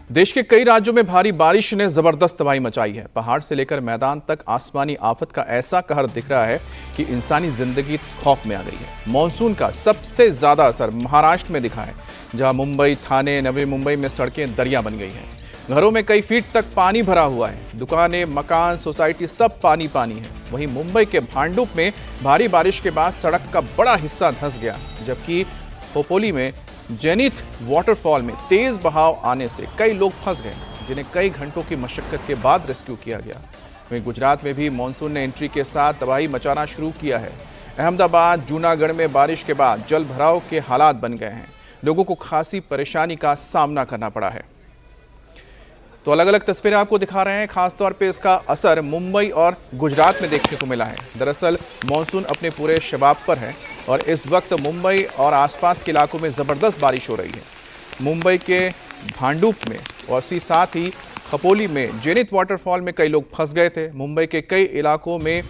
देश के कई राज्यों में भारी बारिश ने जबरदस्त तबाही मचाई है। पहाड़ से लेकर मैदान तक आसमानी आफत का ऐसा कहर दिख रहा है कि इंसानी जिंदगी खौफ में आ गई है। मॉनसून का सबसे ज्यादा असर महाराष्ट्र में दिखा है, जहां मुंबई, ठाणे, नवी मुंबई में सड़कें दरिया बन गई हैं। घरों में कई फीट तक पानी भरा हुआ है। दुकानें, मकान, सोसाइटी सब पानी पानी है। वहीं मुंबई के भांडुप में भारी बारिश के बाद सड़क का बड़ा हिस्सा धंस गया, जबकि खोपोली में जेनिथ वाटरफॉल में तेज बहाव आने से कई लोग फंस गए, जिन्हें कई घंटों की मशक्कत के बाद रेस्क्यू किया गया। वहीं गुजरात में भी मानसून ने एंट्री के साथ तबाही मचाना शुरू किया है। अहमदाबाद, जूनागढ़ में बारिश के बाद जल भराव के हालात बन गए हैं। लोगों को खासी परेशानी का सामना करना पड़ा है। तो अलग अलग तस्वीरें आपको दिखा रहे हैं। खासतौर पे इसका असर मुंबई और गुजरात में देखने को मिला है। दरअसल मानसून अपने पूरे शबाब पर है और इस वक्त मुंबई और आसपास के इलाकों में ज़बरदस्त बारिश हो रही है। मुंबई के भांडुप में और साथ ही खपोली में जेनिथ वाटरफॉल में कई लोग फंस गए थे। मुंबई के कई इलाकों में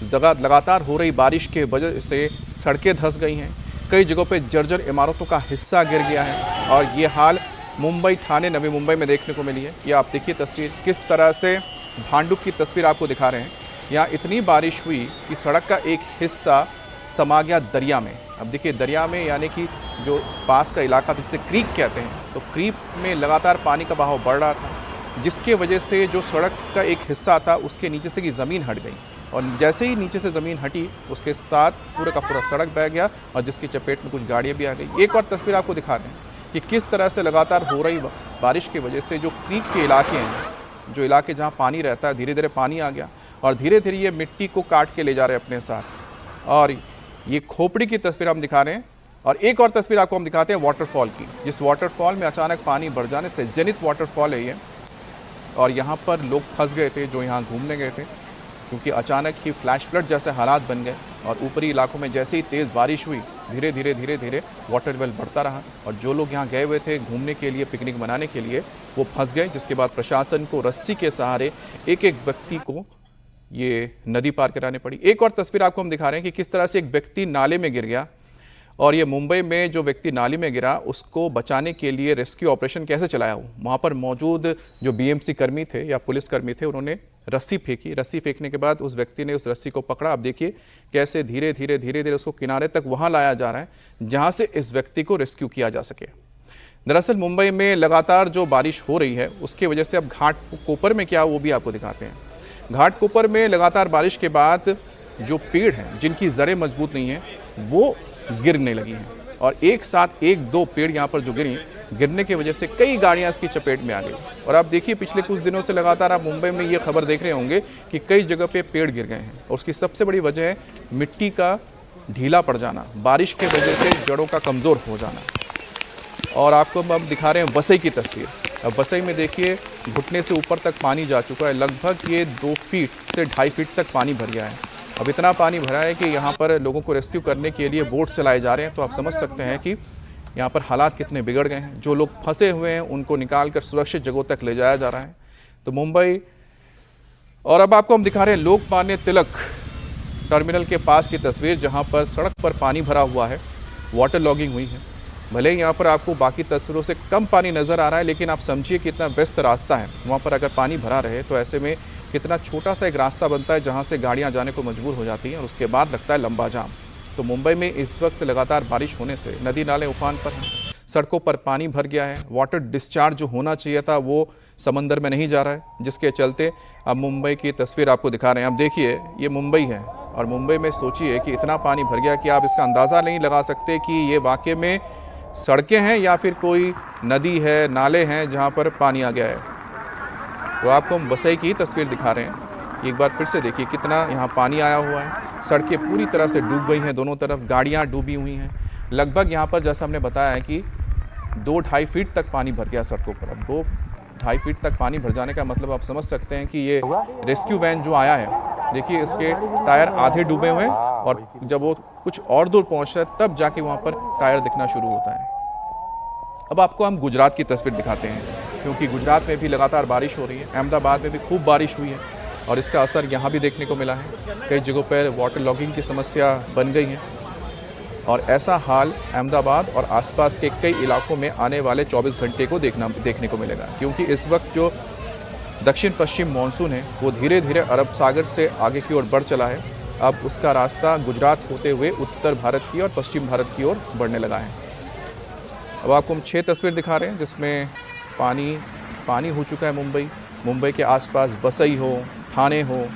लगातार हो रही बारिश के वजह से सड़कें धंस गई हैं। कई जगहों पर जर्जर इमारतों का हिस्सा गिर गया है और ये हाल मुंबई, ठाणे, नवी मुंबई में देखने को मिली है। ये आप देखिए तस्वीर, किस तरह से भांडुप की तस्वीर आपको दिखा रहे हैं। यहाँ इतनी बारिश हुई कि सड़क का एक हिस्सा समा गया दरिया में। अब देखिए दरिया में, यानी कि जो पास का इलाका जिसे क्रीक कहते हैं, तो क्रीक में लगातार पानी का बहाव बढ़ रहा था, जिसके वजह से जो सड़क का एक हिस्सा था उसके नीचे से की ज़मीन हट गई और जैसे ही नीचे से ज़मीन हटी उसके साथ पूरा का पूरा सड़क बह गया और जिसकी चपेट में कुछ गाड़ियाँ भी आ गई। एक और तस्वीर आपको दिखा रहे हैं कि किस तरह से लगातार हो रही बारिश की वजह से जो क्रीक के इलाके हैं, जो इलाके जहाँ पानी रहता है, धीरे धीरे पानी आ गया और धीरे धीरे ये मिट्टी को काट के ले जा रहे हैं अपने साथ। और ये खोपड़ी की तस्वीर हम दिखा रहे हैं और एक और तस्वीर आपको हम दिखाते हैं वाटरफॉल की, जिस वाटरफॉल में अचानक पानी बढ़ जाने से, जेनिथ वाटरफॉल है ये, और यहाँ पर लोग फंस गए थे जो यहाँ घूमने गए थे, क्योंकि अचानक ही फ्लैश फ्लड जैसे हालात बन गए और ऊपरी इलाकों में जैसे ही तेज़ बारिश हुई, धीरे धीरे वाटर लेवल बढ़ता रहा और जो लोग यहाँ गए हुए थे घूमने के लिए, पिकनिक मनाने के लिए, वो फंस गए। जिसके बाद प्रशासन को रस्सी के सहारे एक एक व्यक्ति को ये नदी पार कराने पड़ी। एक और तस्वीर आपको हम दिखा रहे हैं कि किस तरह से एक व्यक्ति नाले में गिर गया और ये मुंबई में जो व्यक्ति नाले में गिरा उसको बचाने के लिए रेस्क्यू ऑपरेशन कैसे चलाया हो। वहाँ पर मौजूद जो बीएमसी कर्मी थे या पुलिस कर्मी थे, उन्होंने रस्सी फेंकी। रस्सी फेंकने के बाद उस व्यक्ति ने उस रस्सी को पकड़ा। आप देखिए कैसे धीरे धीरे उसको किनारे तक वहाँ लाया जा रहा है जहाँ से इस व्यक्ति को रेस्क्यू किया जा सके। दरअसल मुंबई में लगातार जो बारिश हो रही है उसकी वजह से अब घाट कोपर में क्या हो वो भी आपको दिखाते हैं। घाट कोपर में लगातार बारिश के बाद जो पेड़ हैं जिनकी जड़ें मजबूत नहीं हैं वो गिरने लगी हैं और एक साथ एक दो पेड़ यहाँ पर जो गिरने की वजह से कई गाड़ियाँ इसकी चपेट में आ गई। और आप देखिए पिछले कुछ दिनों से लगातार आप मुंबई में ये खबर देख रहे होंगे कि कई जगह पे पेड़ गिर गए हैं और उसकी सबसे बड़ी वजह है मिट्टी का ढीला पड़ जाना, बारिश के वजह से जड़ों का कमज़ोर हो जाना। और आपको हम दिखा रहे हैं वसई की तस्वीर। अब वसई में देखिए घुटने से ऊपर तक पानी जा चुका है, लगभग ये 2 फीट से 2.5 फीट तक पानी भर गया है। अब इतना पानी भरा है कि यहाँ पर लोगों को रेस्क्यू करने के लिए बोट चलाए जा रहे हैं। तो आप समझ सकते हैं कि यहाँ पर हालात कितने बिगड़ गए हैं। जो लोग फंसे हुए हैं उनको निकाल कर सुरक्षित जगहों तक ले जाया जा रहा है। तो मुंबई, और अब आपको हम दिखा रहे हैं लोकमान्य तिलक टर्मिनल के पास की तस्वीर, जहाँ पर सड़क पर पानी भरा हुआ है, वाटर लॉगिंग हुई है। भले ही यहाँ पर आपको बाकी तस्वीरों से कम पानी नज़र आ रहा है, लेकिन आप समझिए कितना व्यस्त रास्ता है। वहाँ पर अगर पानी भरा रहे तो ऐसे में कितना छोटा सा एक रास्ता बनता है जहाँ से गाड़ियाँ जाने को मजबूर हो जाती हैं और उसके बाद लगता है लंबा जाम। तो मुंबई में इस वक्त लगातार बारिश होने से नदी नाले उफान पर हैं, सड़कों पर पानी भर गया है। वाटर डिस्चार्ज जो होना चाहिए था वो समंदर में नहीं जा रहा है, जिसके चलते अब मुंबई की तस्वीर आपको दिखा रहे हैं। अब देखिए ये मुंबई है और मुंबई में सोचिए कि इतना पानी भर गया कि आप इसका अंदाज़ा नहीं लगा सकते कि ये वाकई में सड़कें हैं या फिर कोई नदी है, नाले हैं जहाँ पर पानी आ गया है। तो आपको हम वसई की तस्वीर दिखा रहे हैं। एक बार फिर से देखिए कितना यहाँ पानी आया हुआ है। सड़कें पूरी तरह से डूब गई हैं, दोनों तरफ गाड़ियाँ डूबी हुई हैं। लगभग यहाँ पर जैसा हमने बताया है कि 2-2.5 फीट तक पानी भर गया सड़कों पर। अब 2-2.5 फीट तक पानी भर जाने का मतलब आप समझ सकते हैं कि ये रेस्क्यू वैन जो आया है, देखिए इसके टायर आधे डूबे हुए हैं और जब वो कुछ और दूर पहुँचता है तब जाके वहाँ पर टायर दिखना शुरू होता है। अब आपको हम गुजरात की तस्वीर दिखाते हैं, क्योंकि गुजरात में भी लगातार बारिश हो रही है। अहमदाबाद में भी खूब बारिश हुई है और इसका असर यहाँ भी देखने को मिला है। कई जगहों पर वाटर लॉगिंग की समस्या बन गई है। और ऐसा हाल अहमदाबाद और आसपास के कई इलाकों में आने वाले 24 घंटे को देखने को मिलेगा, क्योंकि इस वक्त जो दक्षिण पश्चिम मानसून है वो धीरे धीरे अरब सागर से आगे की ओर बढ़ चला है। अब उसका रास्ता गुजरात होते हुए उत्तर भारत की और पश्चिम भारत की ओर बढ़ने लगा है। अब आपको हम 6 तस्वीर दिखा रहे हैं जिसमें पानी हो चुका है। मुंबई के आसपास बसई हो, ठाणे हो,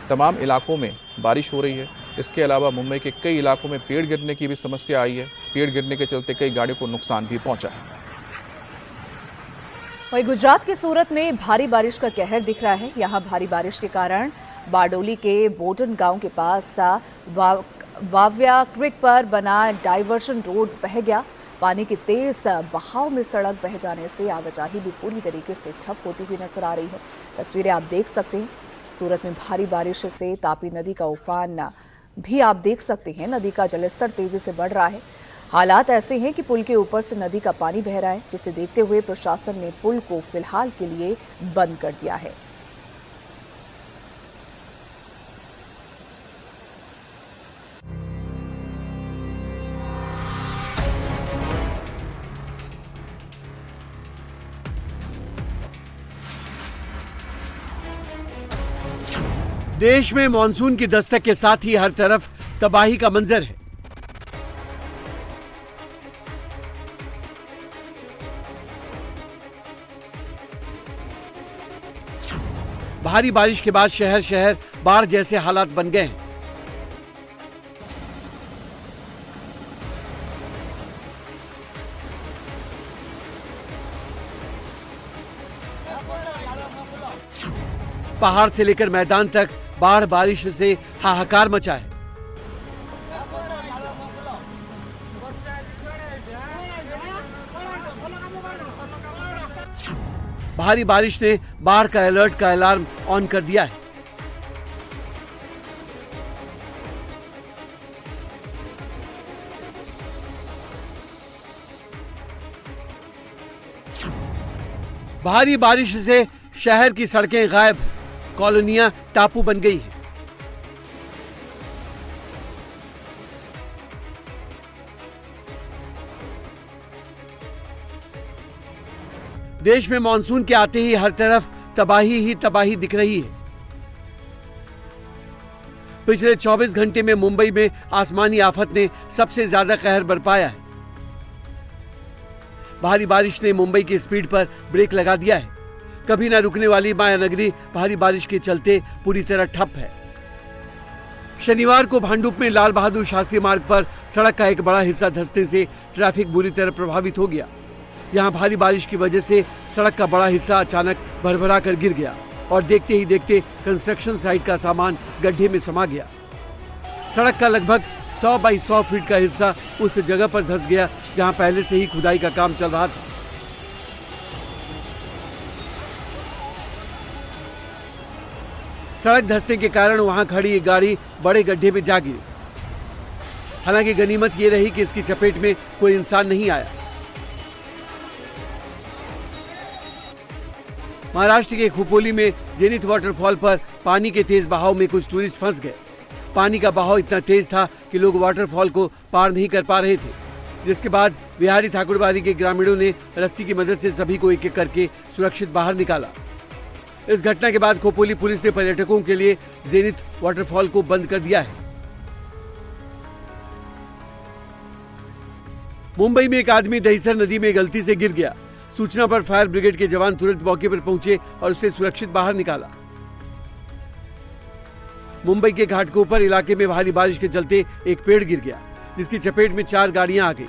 तमाम इलाकों में बारिश हो रही है। इसके अलावा मुंबई के कई इलाकों में पेड़ गिरने की भी समस्या आई है। पेड़ गिरने के चलते कई गाड़ियों को नुकसान भी पहुंचा है। वहीं गुजरात के सूरत में भारी बारिश का कहर दिख रहा है। यहाँ भारी बारिश के कारण बारडोली के बोटन गांव के पास वाव्या क्रिक पर बना डाइवर्शन रोड बह गया। पानी के तेज बहाव में सड़क बह जाने से आवाजाही भी पूरी तरीके से ठप होती हुई नजर आ रही है। तस्वीरें आप देख सकते हैं। सूरत में भारी बारिश से तापी नदी का उफान भी आप देख सकते हैं। नदी का जलस्तर तेजी से बढ़ रहा है। हालात ऐसे हैं कि पुल के ऊपर से नदी का पानी बह रहा है, जिसे देखते हुए प्रशासन ने पुल को फिलहाल के लिए बंद कर दिया है। देश में मानसून की दस्तक के साथ ही हर तरफ तबाही का मंजर है। भारी बारिश के बाद शहर शहर बाढ़ जैसे हालात बन गए हैं। पहाड़ से लेकर मैदान तक बाढ़ बारिश से हाहाकार मचा है। भारी बारिश ने बाढ़ का अलर्ट का अलार्म ऑन कर दिया है। भारी बारिश से शहर की सड़कें गायब, कॉलोनियां टापू बन गई हैं। देश में मानसून के आते ही हर तरफ तबाही ही तबाही दिख रही है। पिछले 24 घंटे में मुंबई में आसमानी आफत ने सबसे ज्यादा कहर बरपाया है। भारी बारिश ने मुंबई की स्पीड पर ब्रेक लगा दिया है। कभी न रुकने वाली माया नगरी भारी बारिश के चलते पूरी तरह ठप है। शनिवार को भांडुप में लाल बहादुर शास्त्री मार्ग पर सड़क का एक बड़ा हिस्सा धंसने से ट्रैफिक बुरी तरह प्रभावित हो गया। यहां भारी बारिश की वजह से सड़क का बड़ा हिस्सा अचानक भरभरा कर गिर गया और देखते ही देखते कंस्ट्रक्शन साइट का सामान गड्ढे में समा गया। सड़क का लगभग 100 बाई 100 फीट का हिस्सा उस जगह पर धंस गया जहां पहले से ही खुदाई का काम चल रहा था। सड़क धंसने के कारण वहां खड़ी एक गाड़ी बड़े गड्ढे में जा गिरी। हालांकि गनीमत ये रही कि इसकी चपेट में कोई इंसान नहीं आया। महाराष्ट्र के खोपोली में जेनिथ वाटरफॉल पर पानी के तेज बहाव में कुछ टूरिस्ट फंस गए। पानी का बहाव इतना तेज था कि लोग वाटरफॉल को पार नहीं कर पा रहे थे, जिसके बाद बिहारी ठाकुरबाड़ी के ग्रामीणों ने रस्सी की मदद से सभी को एक एक करके सुरक्षित बाहर निकाला। इस घटना के बाद खोपोली पुलिस ने पर्यटकों के लिए जेनिथ वाटरफॉल को बंद कर दिया है। मुंबई में एक आदमी दहीसर नदी में गलती से गिर गया। सूचना पर फायर ब्रिगेड के जवान तुरंत मौके पर पहुंचे और उसे सुरक्षित बाहर निकाला। मुंबई के घाटकोपर इलाके में भारी बारिश के चलते एक पेड़ गिर गया, जिसकी चपेट में 4 गाड़ियां आ गई।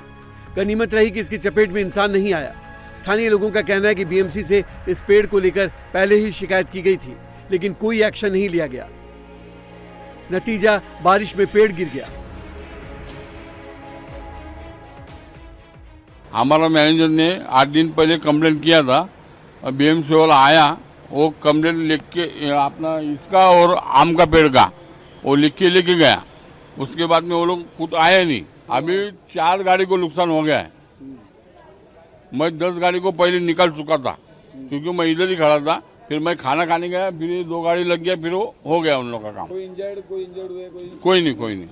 गनीमत रही कि इसकी चपेट में इंसान नहीं आया। स्थानीय लोगों का कहना है कि बीएमसी से इस पेड़ को लेकर पहले ही शिकायत की गई थी, लेकिन कोई एक्शन नहीं लिया गया। नतीजा बारिश में पेड़ गिर गया। हमारा मैनेजर ने 8 दिन पहले कंप्लेंट किया था और बीएमसी वाला आया, वो कंप्लेंट लिख के अपना इसका और आम का पेड़ का वो लिख के लेके गया। उसके बाद में वो लोग खुद आए नहीं। अभी 4 गाड़ी को नुकसान हो गया है। मैं 10 गाड़ी को पहले निकाल चुका था क्योंकि मैं इधर ही खड़ा था। फिर मैं खाना खाने गया, फिर ये 2 गाड़ी लग गया, फिर वो हो गया उन लोगों का काम। कोई इंजर्ड हुए? कोई नहीं।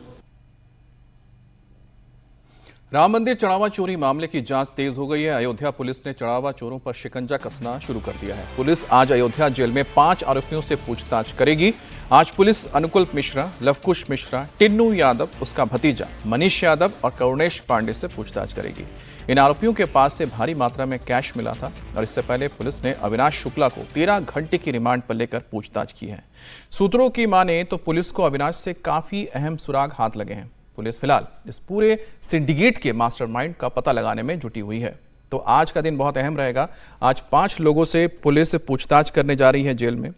राम मंदिर चढ़ावा चोरी मामले की जांच तेज हो गई है। अयोध्या पुलिस ने चढ़ावा चोरों पर शिकंजा कसना शुरू कर दिया है। पुलिस आज अयोध्या जेल में 5 आरोपियों से पूछताछ करेगी। आज पुलिस अनुकल्प मिश्रा, लवकुश मिश्रा, टिन्नू यादव, उसका भतीजा मनीष यादव और करुणेश पांडे से पूछताछ करेगी। इन आरोपियों के पास से भारी मात्रा में कैश मिला था और इससे पहले पुलिस ने अविनाश शुक्ला को 13 घंटे की रिमांड पर लेकर पूछताछ की है। सूत्रों की माने तो पुलिस को अविनाश से काफी अहम सुराग हाथ लगे हैं। पुलिस फिलहाल इस पूरे सिंडिकेट के मास्टरमाइंड का पता लगाने में जुटी हुई है। तो आज का दिन बहुत अहम रहेगा। आज 5 लोगों से पुलिस पूछताछ करने जा रही है जेल में,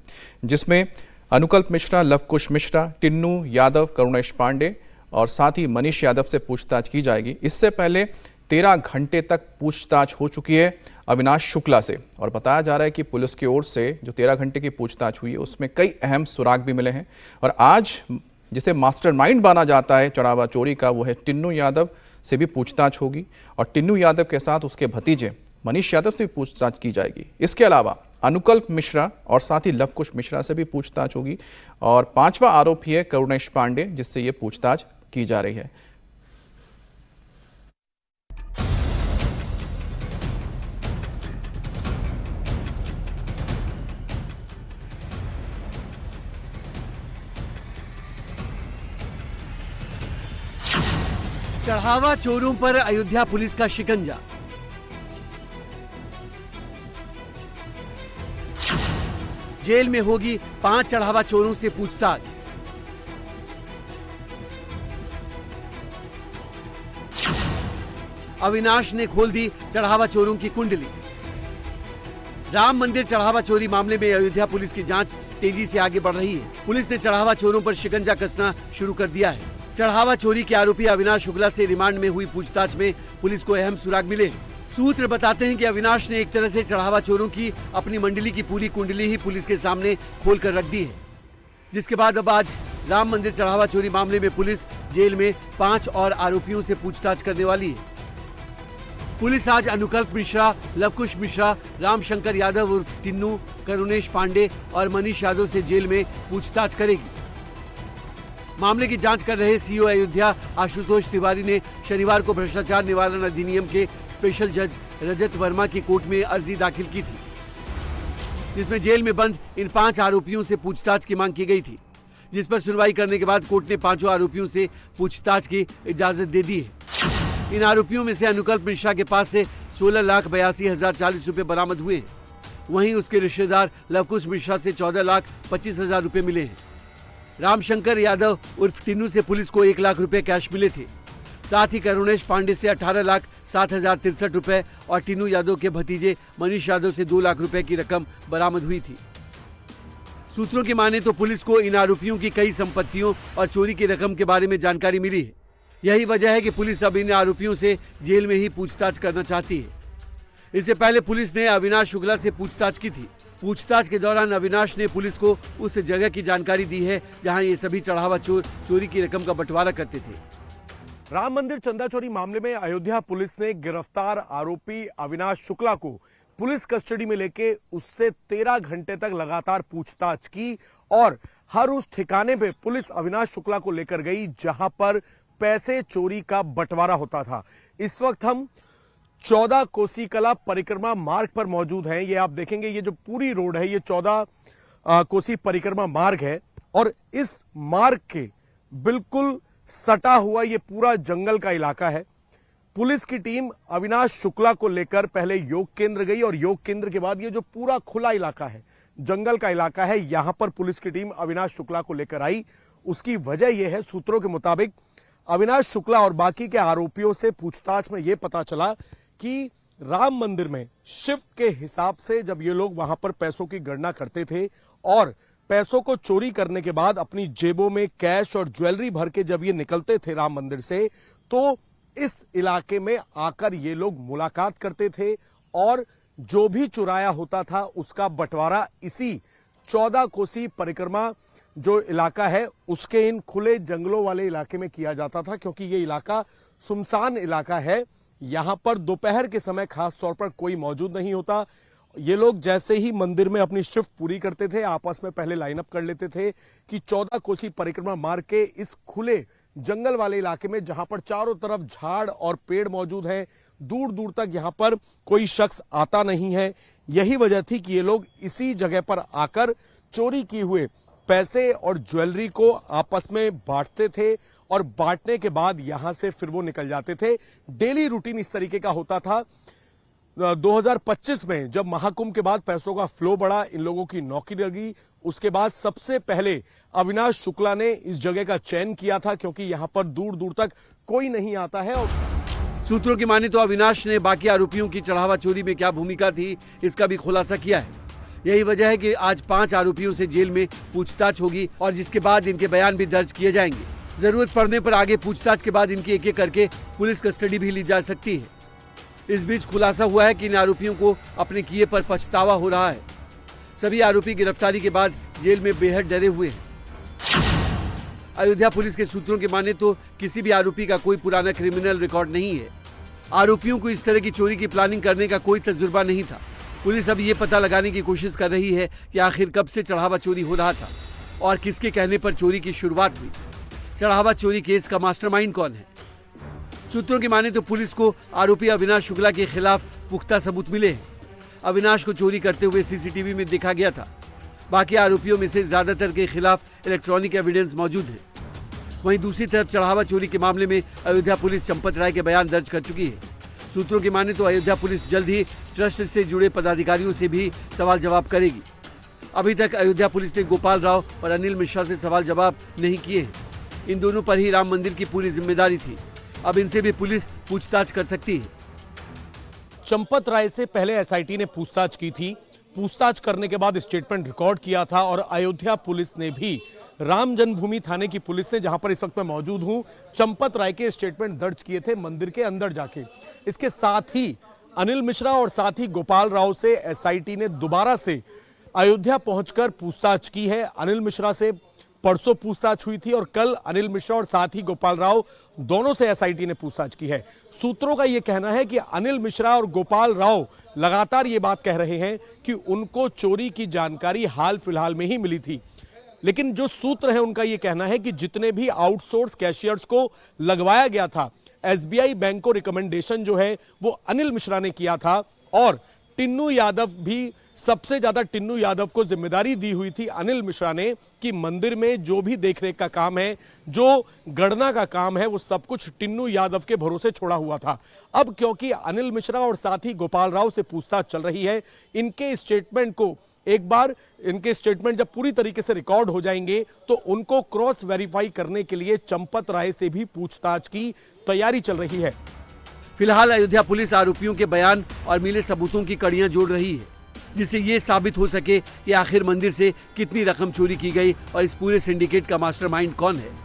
जिसमें अनुकल्प मिश्रा, लवकुश मिश्रा, टिन्नू यादव, करुणेश पांडे और साथ ही मनीष यादव से पूछताछ की जाएगी। इससे पहले 13 घंटे तक पूछताछ हो चुकी है अविनाश शुक्ला से और बताया जा रहा है कि पुलिस की ओर से जो 13 घंटे की पूछताछ हुई है उसमें कई अहम सुराग भी मिले हैं। और आज जिसे मास्टरमाइंड माना जाता है चढ़ावा चोरी का, वो है टिन्नू यादव से भी पूछताछ होगी और टिन्नू यादव के साथ उसके भतीजे मनीष यादव से भी पूछताछ की जाएगी। इसके अलावा अनुकल्प मिश्रा और साथ ही लवकुश मिश्रा से भी पूछताछ होगी और 5वां आरोपी है करुणेश पांडे, जिससे ये पूछताछ की जा रही है। चढ़ावा चोरों पर अयोध्या पुलिस का शिकंजा। जेल में होगी 5 चढ़ावा चोरों से पूछताछ। अविनाश ने खोल दी चढ़ावा चोरों की कुंडली। राम मंदिर चढ़ावा चोरी मामले में अयोध्या पुलिस की जांच तेजी से आगे बढ़ रही है। पुलिस ने चढ़ावा चोरों पर शिकंजा कसना शुरू कर दिया है। चढ़ावा चोरी के आरोपी अविनाश शुक्ला से रिमांड में हुई पूछताछ में पुलिस को अहम सुराग मिले। सूत्र बताते हैं कि अविनाश ने एक तरह से चढ़ावा चोरों की अपनी मंडली की पूरी कुंडली ही पुलिस के सामने खोलकर रख दी है, जिसके बाद अब आज राम मंदिर चढ़ावा चोरी मामले में पुलिस जेल में 5 और आरोपियों से पूछताछ करने वाली है। पुलिस आज अनुकल्प मिश्रा, लवकुश मिश्रा, रामशंकर यादव उर्फ टिन्नू, करुणेश पांडे और मनीष यादव से जेल में पूछताछ करेगी। मामले की जांच कर रहे सीओ अयोध्या आशुतोष तिवारी ने शनिवार को भ्रष्टाचार निवारण अधिनियम के स्पेशल जज रजत वर्मा की कोर्ट में अर्जी दाखिल की थी, जिसमें जेल में बंद इन 5 आरोपियों से पूछताछ की मांग की गई थी, जिस पर सुनवाई करने के बाद कोर्ट ने 5 आरोपियों से पूछताछ की इजाजत दे दी है। इन आरोपियों में से अनुकल्प मिश्रा के पास से 16,82,040 रुपए बरामद हुए हैं। वहीं उसके रिश्तेदार लवकुश मिश्रा से 14,25,000 रुपए मिले हैं। रामशंकर यादव उर्फ टिन्नू से पुलिस को 1 लाख रुपए कैश मिले थे। साथ ही करुणेश पांडे से 18,07,063 रुपए और टिन्नू यादव के भतीजे मनीष यादव से 2 लाख रुपए की रकम बरामद हुई थी। सूत्रों की माने तो पुलिस को इन आरोपियों की कई संपत्तियों और चोरी की रकम के बारे में जानकारी मिली है। यही वजह है कि पुलिस अब इन आरोपियों से जेल में ही पूछताछ करना चाहती है। इससे पहले पुलिस ने अविनाश शुक्ला से पूछताछ की थी। पूछताछ के दौरान अविनाश ने पुलिस को उस जगह की जानकारी दी है जहां ये सभी चढ़ावा चोर चोरी की रकम का बंटवारा करते थे। राम मंदिर चंदा चोरी मामले में अयोध्या पुलिस ने गिरफ्तार आरोपी अविनाश शुक्ला को पुलिस कस्टडी में लेके उससे 13 घंटे तक लगातार पूछताछ की और हर उस ठिकाने पे पुलिस अविनाश शुक्ला को लेकर गई जहां पर पैसे चोरी का बंटवारा होता था। इस वक्त हम 14 कोसी कला परिक्रमा मार्ग पर मौजूद हैं। ये आप देखेंगे, ये जो पूरी रोड है ये 14 कोसी परिक्रमा मार्ग है और इस मार्ग के बिल्कुल सटा हुआ ये पूरा जंगल का इलाका है। पुलिस की टीम अविनाश शुक्ला को लेकर पहले योग केंद्र गई और योग केंद्र के बाद ये जो पूरा खुला इलाका है, जंगल का इलाका है, यहां पर पुलिस की टीम अविनाश शुक्ला को लेकर आई। उसकी वजह यह है, सूत्रों के मुताबिक अविनाश शुक्ला और बाकी के आरोपियों से पूछताछ में यह पता चला कि राम मंदिर में शिफ्ट के हिसाब से जब ये लोग वहां पर पैसों की गणना करते थे और पैसों को चोरी करने के बाद अपनी जेबों में कैश और ज्वेलरी भर के जब ये निकलते थे राम मंदिर से, तो इस इलाके में आकर ये लोग मुलाकात करते थे और जो भी चुराया होता था उसका बंटवारा इसी 14 कोसी परिक्रमा जो इलाका है उसके इन खुले जंगलों वाले इलाके में किया जाता था, क्योंकि ये इलाका सुनसान इलाका है। यहां पर दोपहर के समय खास तौर पर कोई मौजूद नहीं होता। ये लोग जैसे ही मंदिर में अपनी शिफ्ट पूरी करते थे, आपस में पहले लाइनअप कर लेते थे कि 14 कोसी परिक्रमा मार्ग के इस खुले जंगल वाले इलाके में, जहां पर चारों तरफ झाड़ और पेड़ मौजूद हैं। दूर दूर तक यहां पर कोई शख्स आता नहीं है। यही वजह थी कि ये लोग इसी जगह पर आकर चोरी किए हुए पैसे और ज्वेलरी को आपस में बांटते थे और बांटने के बाद यहां से फिर वो निकल जाते थे। डेली रूटीन इस तरीके का होता था। 2025 में जब महाकुंभ के बाद पैसों का फ्लो बढ़ा, इन लोगों की नौकरी लगी, उसके बाद सबसे पहले अविनाश शुक्ला ने इस जगह का चयन किया था, क्योंकि यहां पर दूर दूर तक कोई नहीं आता है। और सूत्रों की माने तो अविनाश ने बाकी आरोपियों की चढ़ावा चोरी में क्या भूमिका थी, इसका भी खुलासा किया है। यही वजह है कि आज 5 आरोपियों से जेल में पूछताछ होगी और जिसके बाद इनके बयान भी दर्ज किए जाएंगे। जरूरत पड़ने पर आगे पूछताछ के बाद इनकी एक एक करके पुलिस कस्टडी भी ली जा सकती है। इस बीच खुलासा हुआ है कि इन आरोपियों को अपने किए पर पछतावा हो रहा है। सभी आरोपी गिरफ्तारी के बाद जेल में बेहद डरे हुए हैं। अयोध्या पुलिस के सूत्रों के माने तो किसी भी आरोपी का कोई पुराना क्रिमिनल रिकॉर्ड नहीं है। आरोपियों को इस तरह की चोरी की प्लानिंग करने का कोई तजुर्बा नहीं था। पुलिस अब ये पता लगाने की कोशिश कर रही है कि आखिर कब से चढ़ावा चोरी हो रहा था और किसके कहने पर चोरी की शुरुआत हुई। चढ़ावा चोरी केस का मास्टरमाइंड कौन है? सूत्रों की माने तो पुलिस को आरोपी अविनाश शुक्ला के खिलाफ पुख्ता सबूत मिले हैं। अविनाश को चोरी करते हुए सीसीटीवी में देखा गया था। बाकी आरोपियों में से ज्यादातर के खिलाफ इलेक्ट्रॉनिक एविडेंस मौजूद है। वहीं दूसरी तरफ चढ़ावा चोरी के मामले में अयोध्या पुलिस चंपत राय के बयान दर्ज कर चुकी है। सूत्रों की माने तो अयोध्या पुलिस जल्द ही ट्रस्ट से जुड़े पदाधिकारियों से भी सवाल जवाब करेगी। अभी तक अयोध्या पुलिस ने गोपाल राव और अनिल मिश्रा से सवाल जवाब नहीं किए हैं। इन दोनों पर ही राम मंदिर की पूरी जिम्मेदारी थी। अब इनसे भी पुलिस पूछताछ कर सकती है। चंपत राय से पहले एसआईटी ने पूछताछ की थी। पूछताछ करने के बाद स्टेटमेंट रिकॉर्ड किया था और अयोध्या पुलिस ने भी, राम जन्मभूमि थाने की पुलिस ने, जहां पर इस वक्त मैं मौजूद हूं, चंपत राय के स्टेटमेंट दर्ज किए थे मंदिर के अंदर जाके। इसके साथ ही अनिल मिश्रा और साथ ही गोपाल राव से एसआईटी ने दोबारा से अयोध्या पहुंचकर पूछताछ की है। अनिल मिश्रा से परसों पूछताछ हुई थी और कल अनिल मिश्रा और साथ ही गोपाल राव दोनों से एसआईटी ने पूछताछ की है। सूत्रों का यह कहना है कि अनिल मिश्रा और गोपाल राव लगातार ये बात कह रहे हैं कि उनको चोरी की जानकारी हाल फिलहाल में ही मिली थी, लेकिन जो सूत्र है उनका यह कहना है कि जितने भी आउटसोर्स कैशियर्स को लगवाया गया था, एसबीआई बैंक को रिकमेंडेशन जो है वो अनिल मिश्रा ने किया था और टिन्नू यादव भी, सबसे ज्यादा टिन्नू यादव को जिम्मेदारी दी हुई थी अनिल मिश्रा ने कि मंदिर में जो भी देखरेख का काम है, जो गणना का काम है, वो सब कुछ टिन्नू यादव के भरोसे छोड़ा हुआ था। अब क्योंकि अनिल मिश्रा और साथ ही गोपाल राव से पूछताछ चल रही है, इनके स्टेटमेंट को एक बार, इनके स्टेटमेंट जब पूरी तरीके से रिकॉर्ड हो जाएंगे तो उनको क्रॉस वेरीफाई करने के लिए चंपत राय से भी पूछताछ की तैयारी चल रही है। फिलहाल अयोध्या पुलिस आरोपियों के बयान और मिले सबूतों की कड़ियां जोड़ रही है, जिससे ये साबित हो सके कि आखिर मंदिर से कितनी रकम चोरी की गई और इस पूरे सिंडिकेट का मास्टरमाइंड कौन है।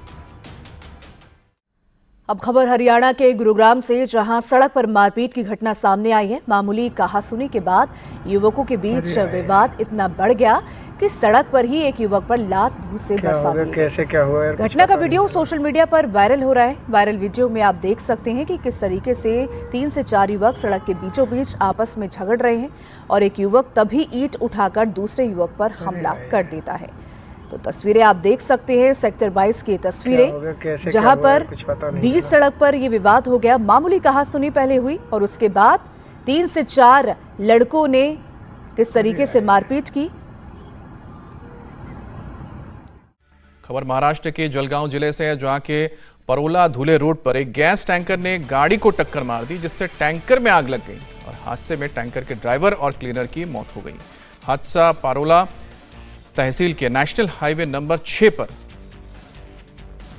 अब खबर हरियाणा के गुरुग्राम से, जहां सड़क पर मारपीट की घटना सामने आई है। मामूली कहासुनी के बाद युवकों के बीच विवाद इतना बढ़ गया कि सड़क पर ही एक युवक पर लात घूस से बरसा दी। कैसे क्या हुआ है? घटना का वीडियो सोशल मीडिया पर वायरल हो रहा है। वायरल वीडियो में आप देख सकते हैं कि किस तरीके से 3 से 4 युवक सड़क के बीचों बीच आपस में झगड़ रहे हैं और एक युवक तभी ईंट उठाकर दूसरे युवक पर हमला कर देता है। तो तस्वीरें आप देख सकते हैं, सेक्टर 22 की तस्वीरें, जहां पर बीच सड़क पर यह विवाद हो गया। मामूली कहासुनी पहले हुई और उसके बाद 3 से 4 लड़कों ने किस तरीके से मारपीट की। खबर महाराष्ट्र के जलगांव जिले से है, जहां के परोला धुले रोड पर एक गैस टैंकर ने गाड़ी को टक्कर मार दी, जिससे टैंकर में आग लग गई और हादसे में टैंकर के ड्राइवर और क्लीनर की मौत हो गई। हादसा परोला तहसील के नेशनल हाईवे नंबर 6 पर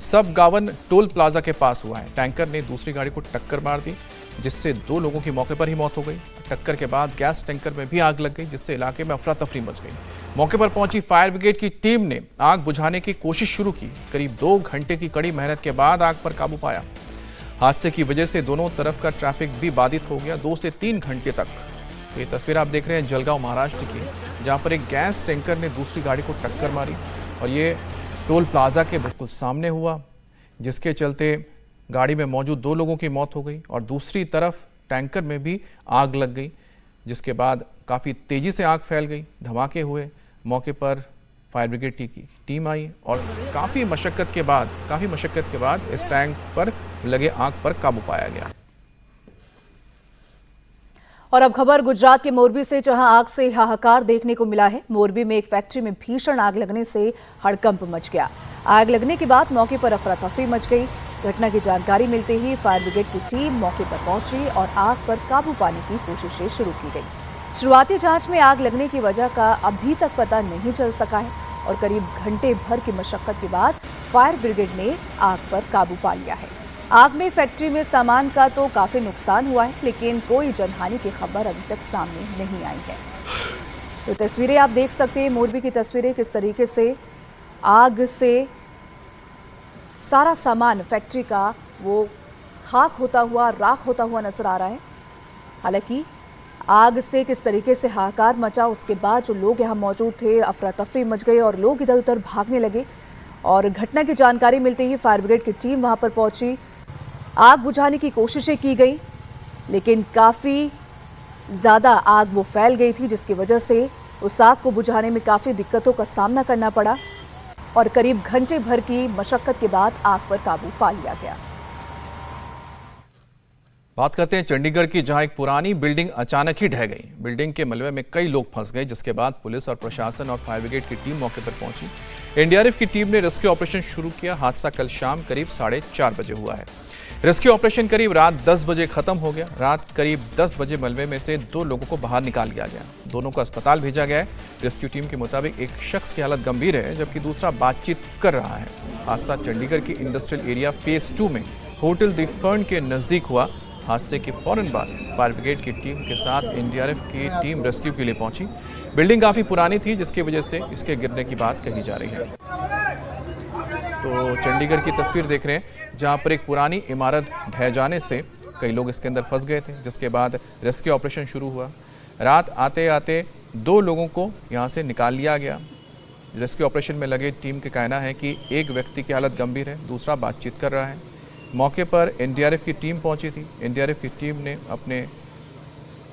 सब गावन टोल प्लाजा के पास हुआ है। टैंकर ने दूसरी गाड़ी को टक्कर मार दी, जिससे 2 लोगों की मौके पर ही मौत हो गई। टक्कर के बाद गैस टैंकर में भी आग लग गई, जिससे इलाके में अफरा तफरी मच गई। मौके पर पहुंची फायर ब्रिगेड की टीम ने आग बुझाने की कोशिश शुरू की। करीब 2 घंटे की कड़ी मेहनत के बाद आग पर काबू पाया। हादसे की वजह से दोनों तरफ का ट्रैफिक भी बाधित हो गया 2 से 3 घंटे तक। ये तस्वीर आप देख रहे हैं जलगांव महाराष्ट्र की, जहां पर एक गैस टैंकर ने दूसरी गाड़ी को टक्कर मारी और ये टोल प्लाजा के बिल्कुल सामने हुआ, जिसके चलते गाड़ी में मौजूद 2 लोगों की मौत हो गई और दूसरी तरफ टैंकर में भी आग लग गई, जिसके बाद काफ़ी तेज़ी से आग फैल गई। धमाके हुए, मौके पर फायर ब्रिगेड की टीम आई और काफ़ी मशक्क़त के बाद इस टैंक पर लगे आग पर काबू पाया गया। और अब खबर गुजरात के मोरबी से, जहां आग से हाहाकार देखने को मिला है। मोरबी में एक फैक्ट्री में भीषण आग लगने से हड़कंप मच गया। आग लगने के बाद मौके पर अफरा तफरी मच गई। घटना की जानकारी मिलते ही फायर ब्रिगेड की टीम मौके पर पहुंची और आग पर काबू पाने की कोशिशें शुरू की गई। शुरुआती जांच में आग लगने की वजह का अभी तक पता नहीं चल सका है और करीब घंटे भर की मशक्कत के बाद फायर ब्रिगेड ने आग पर काबू पा लिया है। आग में फैक्ट्री में सामान का तो काफी नुकसान हुआ है, लेकिन कोई जनहानि की खबर अभी तक सामने नहीं आई है। तो तस्वीरें आप देख सकते हैं, मोरबी की तस्वीरें, किस तरीके से आग से सारा सामान फैक्ट्री का वो खाक होता हुआ, राख होता हुआ नजर आ रहा है। हालांकि आग से किस तरीके से हाहाकार मचा, उसके बाद जो लोग यहाँ मौजूद थे अफरा तफरी मच गई और लोग इधर उधर भागने लगे। और घटना की जानकारी मिलते ही फायर ब्रिगेड की टीम वहां पर पहुंची। आग बुझाने की कोशिशें की गई, लेकिन काफ़ी ज़्यादा आग वो फैल गई थी, जिसकी वजह से उस आग को बुझाने में काफ़ी दिक्कतों का सामना करना पड़ा और करीब घंटे भर की मशक्कत के बाद आग पर काबू पा लिया गया। बात करते हैं चंडीगढ़ की, जहां एक पुरानी बिल्डिंग अचानक ही ढह गई। बिल्डिंग के मलबे में कई लोग फंस गए, जिसके बाद पुलिस और प्रशासन और फायर ब्रिगेड की टीम मौके पर पहुंची। एनडीआरएफ की टीम ने रेस्क्यू ऑपरेशन शुरू किया। हादसा कल शाम करीब 4:30 बजे हुआ है। रेस्क्यू ऑपरेशन करीब रात 10 बजे खत्म हो गया। रात करीब 10 बजे मलबे में से 2 लोगों को बाहर निकाल लिया गया। दोनों को अस्पताल भेजा गया है। रेस्क्यू टीम के मुताबिक एक शख्स की हालत गंभीर है, जबकि दूसरा बातचीत कर रहा है। हादसा चंडीगढ़ के इंडस्ट्रियल एरिया फेज 2 में होटल द फर्न के नजदीक हुआ। हादसे के फौरन बाद फायर ब्रिगेड की टीम के साथ एनडीआरएफ की टीम रेस्क्यू के लिए पहुंची। बिल्डिंग काफ़ी पुरानी थी, जिसकी वजह से इसके गिरने की बात कही जा रही है। तो चंडीगढ़ की तस्वीर देख रहे हैं, जहां पर एक पुरानी इमारत ढह जाने से कई लोग इसके अंदर फंस गए थे, जिसके बाद रेस्क्यू ऑपरेशन शुरू हुआ। रात आते आते 2 लोगों को यहां से निकाल लिया गया। रेस्क्यू ऑपरेशन में लगे टीम का कहना है कि एक व्यक्ति की हालत गंभीर है, दूसरा बातचीत कर रहा है। मौके पर एनडीआरएफ की टीम पहुंची थी। एनडीआरएफ की टीम ने अपने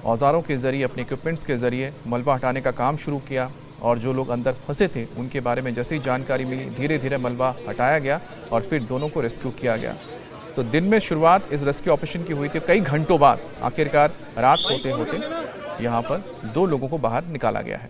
औजारों के ज़रिए, अपने इक्विपमेंट्स के ज़रिए मलबा हटाने का काम शुरू किया और जो लोग अंदर फंसे थे उनके बारे में जैसे ही जानकारी मिली, धीरे धीरे मलबा हटाया गया और फिर दोनों को रेस्क्यू किया गया। तो दिन में शुरुआत इस रेस्क्यू ऑपरेशन की हुई थी। कई घंटों बाद आखिरकार रात होते होते यहाँ पर 2 लोगों को बाहर निकाला गया है।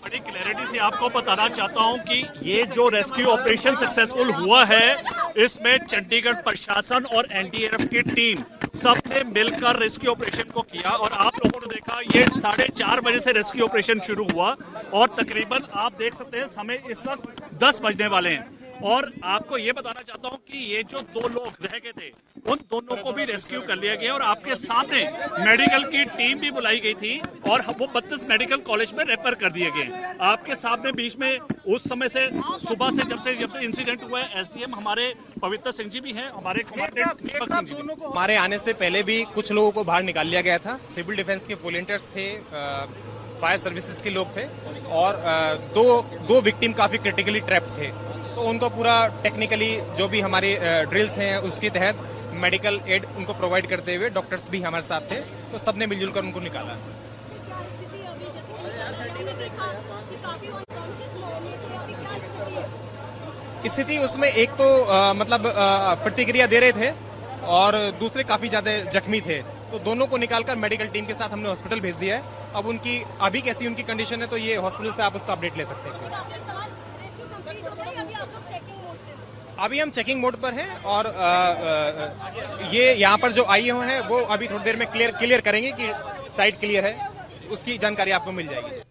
बड़ी क्लैरिटी से आपको बताना चाहता हूं कि ये जो रेस्क्यू ऑपरेशन सक्सेसफुल हुआ है, इसमें चंडीगढ़ प्रशासन और एनडीआरएफ की टीम सबने मिलकर रेस्क्यू ऑपरेशन को किया और आप लोगों ने देखा ये 4:30 बजे से रेस्क्यू ऑपरेशन शुरू हुआ और तकरीबन आप देख सकते हैं समय इस वक्त 10 बजने वाले हैं। और आपको ये बताना चाहता हूं कि ये जो 2 लोग रह गए थे, उन दोनों को भी रेस्क्यू कर लिया गया और आपके सामने मेडिकल की टीम भी बुलाई गई थी और वो 32 मेडिकल कॉलेज में रेफर कर दिए गए। आपके सामने बीच में उस समय से सुबह से जब से इंसिडेंट हुआ है, एसडीएम हमारे पवित्र सिंह जी भी हैं, हमारे कमांडेंट दीपक सिंह जी। हमारे आने से पहले भी कुछ लोगों को बाहर निकाल लिया गया था। सिविल डिफेंस के वॉलंटियर्स थे, फायर सर्विसेज के लोग थे और दो विक्टिम काफी क्रिटिकली ट्रैप्ड थे। तो उनको पूरा टेक्निकली जो भी हमारे ड्रिल्स हैं उसके तहत मेडिकल एड उनको प्रोवाइड करते हुए डॉक्टर्स भी हमारे साथ थे, तो सबने मिलजुल कर उनको निकाला। स्थिति उसमें एक तो प्रतिक्रिया दे रहे थे और दूसरे काफी ज्यादा जख्मी थे, तो दोनों को निकालकर मेडिकल टीम के साथ हमने हॉस्पिटल भेज दिया है। अब उनकी अभी कैसी उनकी कंडीशन है, तो ये हॉस्पिटल से आप उसका अपडेट ले सकते हैं। अभी हम चेकिंग मोड पर हैं और ये यहाँ पर जो आई हैं वो अभी थोड़ी देर में क्लियर करेंगे कि साइट क्लियर है, उसकी जानकारी आपको मिल जाएगी।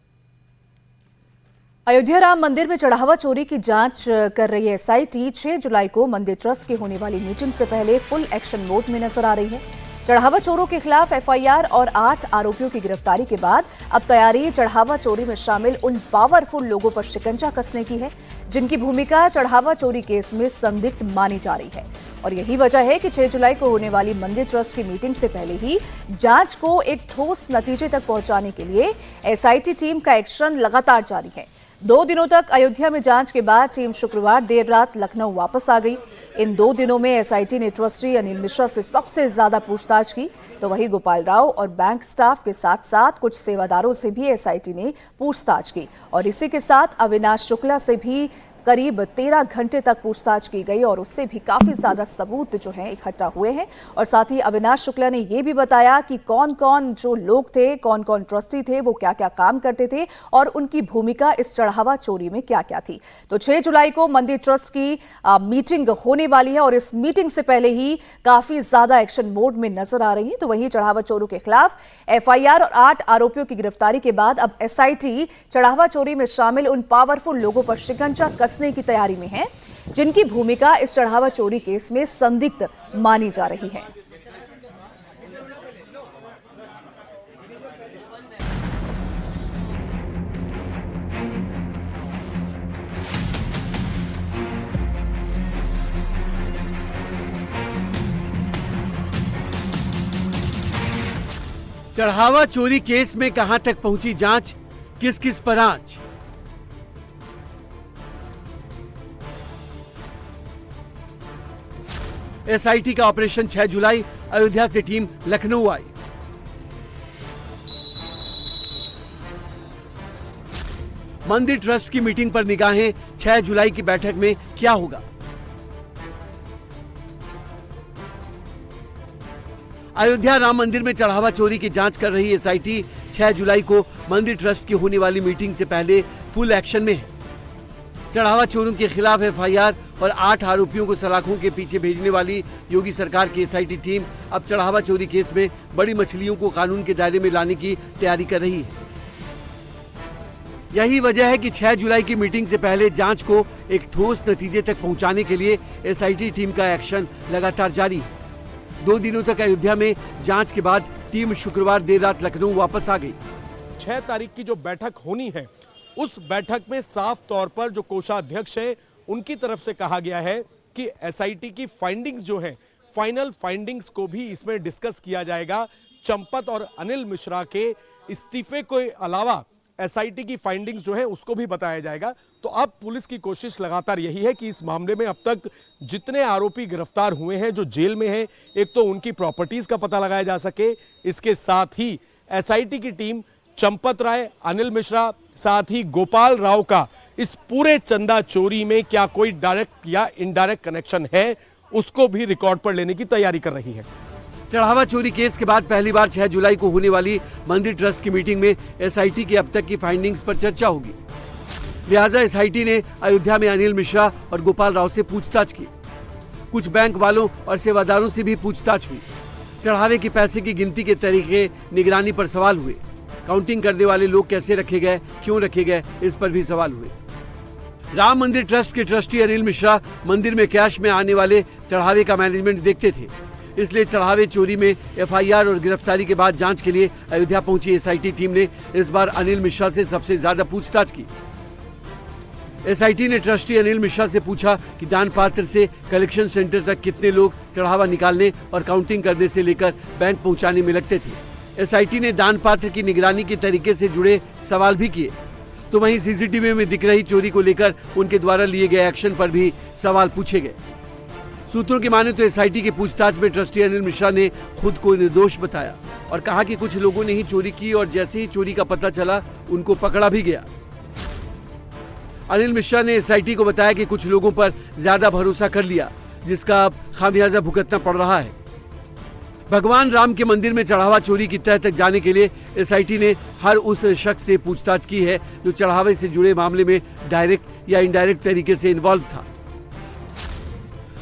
अयोध्या राम मंदिर में चढ़ावा चोरी की जांच कर रही एसआईटी 6 जुलाई को मंदिर ट्रस्ट की होने वाली मीटिंग से पहले फुल एक्शन मोड में नजर आ रही है। चढ़ावा चोरों के खिलाफ एफआईआर और 8 आरोपियों की गिरफ्तारी के बाद अब तैयारी चढ़ावा चोरी में शामिल उन पावरफुल लोगों पर शिकंजा कसने की है जिनकी भूमिका चढ़ावा चोरी केस में संदिग्ध मानी जा रही है। और यही वजह है कि 6 जुलाई को होने वाली मंदिर ट्रस्ट की मीटिंग से पहले ही जांच को एक ठोस नतीजे तक पहुंचाने के लिए एसआईटी टीम का एक्शन लगातार जारी है। 2 दिनों तक अयोध्या में जांच के बाद टीम शुक्रवार देर रात लखनऊ वापस आ गई। इन 2 दिनों में एसआईटी ने ट्रस्टी अनिल मिश्रा से सबसे ज्यादा पूछताछ की, तो वहीं गोपाल राव और बैंक स्टाफ के साथ साथ कुछ सेवादारों से भी एसआईटी ने पूछताछ की और इसी के साथ अविनाश शुक्ला से भी करीब 13 घंटे तक पूछताछ की गई और उससे भी काफी ज्यादा सबूत जो हैं इकट्ठा हुए हैं। और साथ ही अविनाश शुक्ला ने यह भी बताया कि कौन कौन जो लोग थे, कौन कौन ट्रस्टी थे, वो क्या क्या काम करते थे और उनकी भूमिका इस चढ़ावा चोरी में क्या क्या थी। तो 6 जुलाई को मंदिर ट्रस्ट की मीटिंग होने वाली है और इस मीटिंग से पहले ही काफी ज्यादा एक्शन मोड में नजर आ रही है। तो वहीं चढ़ावा चोरों के खिलाफ एफआईआर और 8 आरोपियों की गिरफ्तारी के बाद अब एसआईटी चढ़ावा चोरी में शामिल उन पावरफुल लोगों पर शिकंजा कसने की तैयारी में है जिनकी भूमिका इस चढ़ावा चोरी केस में संदिग्ध मानी जा रही है। चढ़ावा चोरी केस में कहां तक पहुंची जांच, किस किस पर आंच? एसआईटी का ऑपरेशन 6 जुलाई, अयोध्या से टीम लखनऊ आई। मंदिर ट्रस्ट की मीटिंग पर निगाहें, 6 जुलाई की बैठक में क्या होगा? अयोध्या राम मंदिर में चढ़ावा चोरी की जांच कर रही एसआईटी 6 जुलाई को मंदिर ट्रस्ट की होने वाली मीटिंग से पहले फुल एक्शन में है। चढ़ावा चोरों के खिलाफ एफआईआर और 8 आरोपियों को सलाखों के पीछे भेजने वाली योगी सरकार की एसआईटी टीम अब चढ़ावा चोरी केस में बड़ी मछलियों को कानून के दायरे में लाने की तैयारी कर रही है। यही वजह है कि 6 जुलाई की मीटिंग से पहले जांच को एक ठोस नतीजे तक पहुंचाने के लिए एसआईटी टीम का एक्शन लगातार जारी है। 2 दिनों तक अयोध्या में जांच के बाद टीम शुक्रवार देर रात लखनऊ वापस आ गई। 6 तारीख की जो बैठक होनी है, उस बैठक में साफ तौर पर जो कोषाध्यक्ष है उनकी तरफ से कहा गया है कि एसआईटी की फाइंडिंग्स जो है, फाइनल फाइंडिंग्स को भी इसमें डिस्कस किया जाएगा। चंपत और अनिल मिश्रा के इस्तीफे के अलावा एसआईटी की फाइंडिंग्स जो है उसको भी बताया जाएगा। तो अब पुलिस की कोशिश लगातार यही है कि इस मामले में अब तक जितने आरोपी गिरफ्तार हुए हैं, जो जेल में हैं, एक तो उनकी प्रॉपर्टीज का पता लगाया जा सके। इसके साथ ही एसआईटी की टीम चंपत राय, अनिल मिश्रा, साथ ही गोपाल राव का इस पूरे चंदा चोरी में क्या कोई डायरेक्ट या इनडायरेक्ट कनेक्शन है, उसको भी रिकॉर्ड पर लेने की तैयारी कर रही है। चढ़ावा चोरी केस के बाद पहली बार 6 जुलाई को होने वाली मंदिर ट्रस्ट की मीटिंग में एसआईटी की अब तक की फाइंडिंग्स पर चर्चा होगी। लिहाजा एसआईटी ने अयोध्या में अनिल मिश्रा और गोपाल राव से पूछताछ की। कुछ बैंक वालों और सेवादारों से भी पूछताछ हुई। चढ़ावे के पैसे की गिनती के तरीके, निगरानी पर सवाल हुए। काउंटिंग करने वाले लोग कैसे रखे गए, क्यों रखे गए, इस पर भी सवाल हुए। राम मंदिर ट्रस्ट के ट्रस्टी अनिल मिश्रा मंदिर में कैश में आने वाले चढ़ावे का मैनेजमेंट देखते थे, इसलिए चढ़ावे चोरी में एफआईआर और गिरफ्तारी के बाद जांच के लिए अयोध्या पहुंची एसआईटी टीम ने इस बार अनिल मिश्रा से सबसे ज्यादा पूछताछ की। एसआईटी ने ट्रस्टी अनिल मिश्रा से पूछा कि दान पात्र से कलेक्शन सेंटर तक कितने लोग चढ़ावा निकालने और काउंटिंग करने से लेकर बैंक पहुंचाने में लगते थे। एसआईटी ने दान पात्र की निगरानी के तरीके से जुड़े सवाल भी किए, तो वहीं सीसीटीवी में दिख रही चोरी को लेकर उनके द्वारा लिए गए एक्शन पर भी सवाल पूछे गए। सूत्रों की माने तो एसआईटी की पूछताछ में ट्रस्टी अनिल मिश्रा ने खुद को निर्दोष बताया और कहा कि कुछ लोगों ने ही चोरी की और जैसे ही चोरी का पता चला उनको पकड़ा भी गया। अनिल मिश्रा ने एसआईटी को बताया कि कुछ लोगों पर ज्यादा भरोसा कर लिया, जिसका अब खामियाजा भुगतना पड़ रहा है। भगवान राम के मंदिर में चढ़ावा चोरी की तह तक जाने के लिए एसआईटी ने हर उस शख्स से पूछताछ की है जो चढ़ावे से जुड़े मामले में डायरेक्ट या इनडायरेक्ट तरीके से इन्वॉल्व था।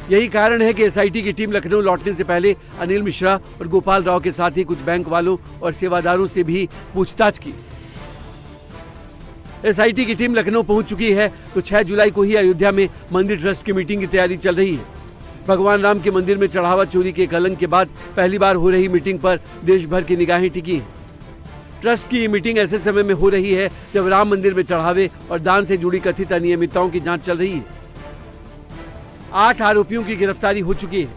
यही कारण है कि एसआईटी की टीम लखनऊ लौटने से पहले अनिल मिश्रा और गोपाल राव के साथ ही कुछ बैंक वालों और सेवादारों से भी पूछताछ की। एसआईटी की टीम लखनऊ पहुंच चुकी है, तो 6 जुलाई को ही अयोध्या में मंदिर ट्रस्ट की मीटिंग की तैयारी चल रही है। भगवान राम के मंदिर में चढ़ावा चोरी के कलंक के बाद पहली बार हो रही मीटिंग पर देश भर की निगाहें टिकी हैं। ट्रस्ट की ये मीटिंग ऐसे समय में हो रही है जब राम मंदिर में चढ़ावे और दान से जुड़ी कथित अनियमितताओं की जांच चल रही है। 8 आरोपियों की गिरफ्तारी हो चुकी है।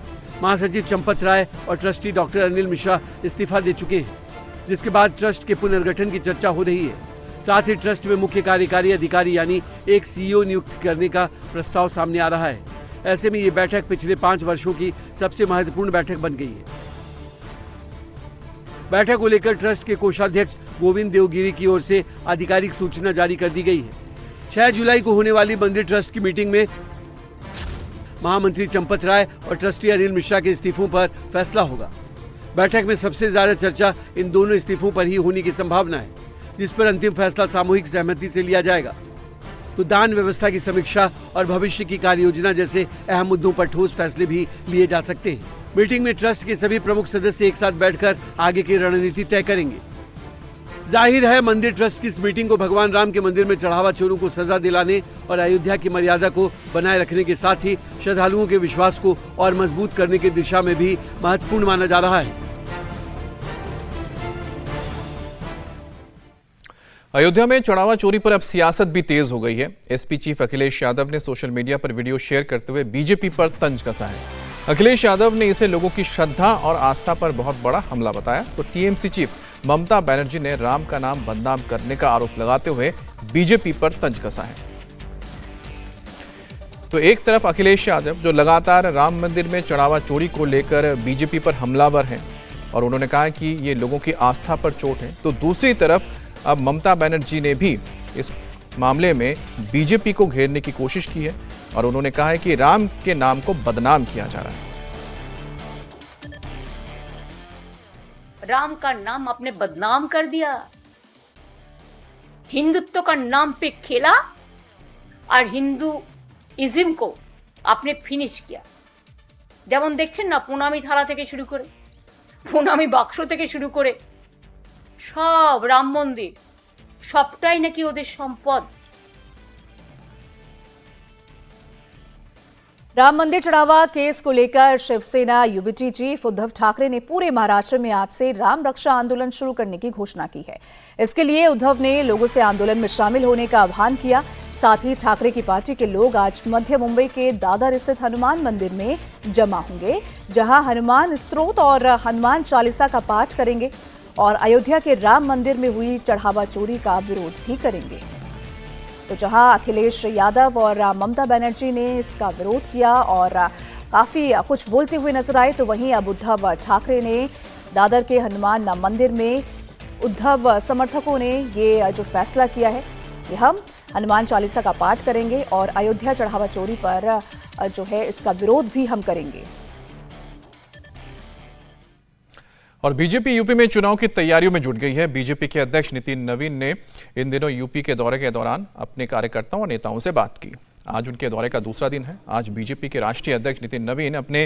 महासचिव चंपत राय और ट्रस्टी डॉक्टर अनिल मिश्रा इस्तीफा दे चुके हैं, जिसके बाद ट्रस्ट के पुनर्गठन की चर्चा हो रही है। साथ ही ट्रस्ट में मुख्य कार्यकारी अधिकारी यानी एक सीईओ नियुक्त करने का प्रस्ताव सामने आ रहा है। ऐसे में ये बैठक पिछले 5 वर्षों की सबसे महत्वपूर्ण बैठक बन गई है। बैठक को लेकर ट्रस्ट के कोषाध्यक्ष गोविंद देवगिरी की ओर से आधिकारिक सूचना जारी कर दी गई है। 6 जुलाई को होने वाली मंदिर ट्रस्ट की मीटिंग में महामंत्री चंपत राय और ट्रस्टी अनिल मिश्रा के इस्तीफों पर फैसला होगा। बैठक में सबसे ज्यादा चर्चा इन दोनों इस्तीफों पर ही होने की संभावना है, जिस पर अंतिम फैसला सामूहिक सहमति से लिया जाएगा। तो दान व्यवस्था की समीक्षा और भविष्य की कार्य योजना जैसे अहम मुद्दों पर ठोस फैसले भी लिए जा सकते हैं। मीटिंग में ट्रस्ट के सभी प्रमुख सदस्य एक साथ बैठकर आगे की रणनीति तय करेंगे। जाहिर है मंदिर ट्रस्ट की इस मीटिंग को भगवान राम के मंदिर में चढ़ावा चोरों को सजा दिलाने और अयोध्या की मर्यादा को बनाए रखने के साथ ही श्रद्धालुओं के विश्वास को और मजबूत करने की दिशा में भी महत्वपूर्ण माना जा रहा है। अयोध्या में चढ़ावा चोरी पर अब सियासत भी तेज हो गई है। एसपी चीफ अखिलेश यादव ने सोशल मीडिया पर वीडियो शेयर करते हुए बीजेपी पर तंज कसा है। अखिलेश यादव ने इसे लोगों की श्रद्धा और आस्था पर बहुत बड़ा हमला बताया। तो टीएमसी चीफ ममता बनर्जी ने राम का नाम बदनाम करने का आरोप लगाते हुए बीजेपी पर तंज कसा है। तो एक तरफ अखिलेश यादव जो लगातार राम मंदिर में चढ़ावा चोरी को लेकर बीजेपी पर हमलावर हैं और उन्होंने कहा कि ये लोगों की आस्था पर चोट है, तो दूसरी तरफ अब ममता बनर्जी ने भी इस मामले में बीजेपी को घेरने की कोशिश की है और उन्होंने कहा है कि राम के नाम को बदनाम किया जा रहा है। राम का नाम आपने बदनाम कर दिया, हिंदुत्व का नाम पे खेला और हिंदुइज्म को आपने फिनिश किया। যেমন দেখছেন না, পুনামি থালা থেকে শুরু করে, পুনামি বাক্স থেকে শুরু করে সব রাম মন্দির সবটাই নাকি ওদের সম্পদ। राम मंदिर चढ़ावा केस को लेकर शिवसेना यूबीटी चीफ उद्धव ठाकरे ने पूरे महाराष्ट्र में आज से राम रक्षा आंदोलन शुरू करने की घोषणा की है। इसके लिए उद्धव ने लोगों से आंदोलन में शामिल होने का आह्वान किया। साथ ही ठाकरे की पार्टी के लोग आज मध्य मुंबई के दादर स्थित हनुमान मंदिर में जमा होंगे, जहां हनुमान स्तोत्र और हनुमान चालीसा का पाठ करेंगे और अयोध्या के राम मंदिर में हुई चढ़ावा चोरी का विरोध भी करेंगे। तो जहां अखिलेश यादव और ममता बनर्जी ने इसका विरोध किया और काफी कुछ बोलते हुए नजर आए, तो वहीं अब उद्धव ठाकरे ने दादर के हनुमान मंदिर में उद्धव समर्थकों ने ये जो फैसला किया है कि हम हनुमान चालीसा का पाठ करेंगे और अयोध्या चढ़ावा चोरी पर जो है इसका विरोध भी हम करेंगे। और बीजेपी यूपी में चुनाव की तैयारियों में जुट गई है। बीजेपी के अध्यक्ष नितिन नवीन ने इन दिनों यूपी के दौरे के दौरान अपने कार्यकर्ताओं और नेताओं से बात की। आज उनके दौरे का दूसरा दिन है। आज बीजेपी के राष्ट्रीय अध्यक्ष नितिन नवीन अपने